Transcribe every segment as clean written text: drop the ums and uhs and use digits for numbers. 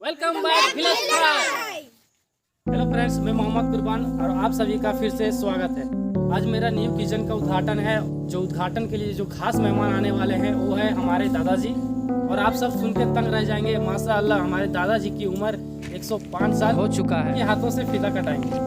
Welcome back village fry. Hello friends, मैं मोहम्मद कुर्बान और आप सभी का फिर से स्वागत है। आज मेरा न्यू किचन का उद्घाटन है। जो उद्घाटन के लिए जो खास मेहमान आने वाले हैं वो है हमारे दादाजी। और आप सब सुन के तंग रह जाएंगे। माशाअल्लाह, हमारे दादाजी की उम्र 105 साल हो चुका है। ये हाथों से फिदा कटाएंगे।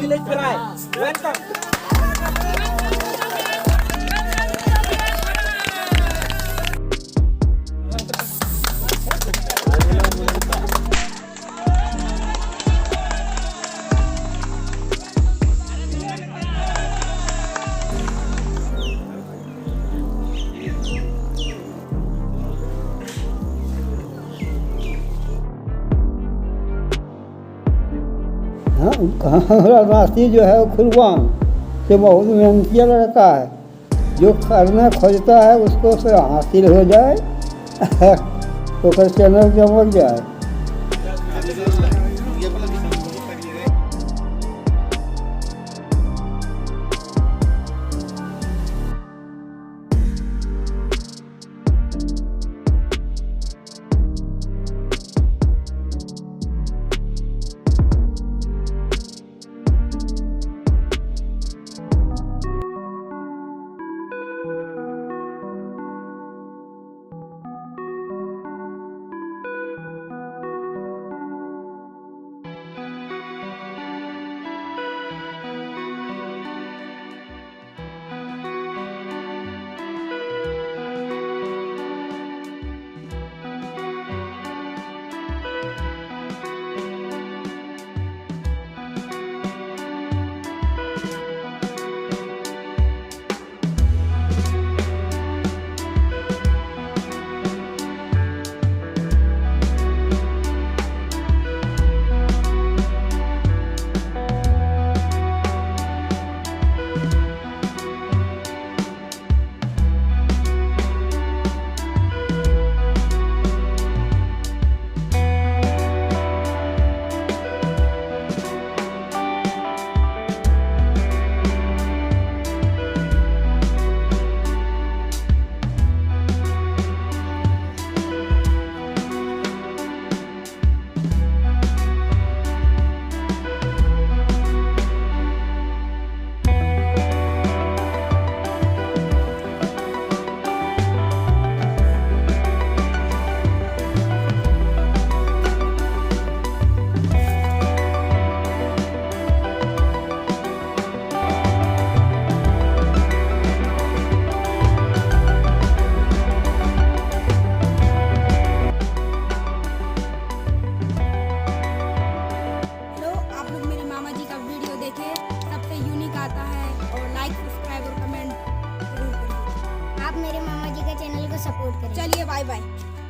विलेज पर आए। वेलकम। हाँ, राशि जो है वो कुर्बान से बहुत मेहनती लड़का है। जो करना खोजता है उसको से हासिल हो जाए तो फिर चैनल चमक जाए। आप मेरे मामा जी का चैनल को सपोर्ट करें। चलिए बाय बाय।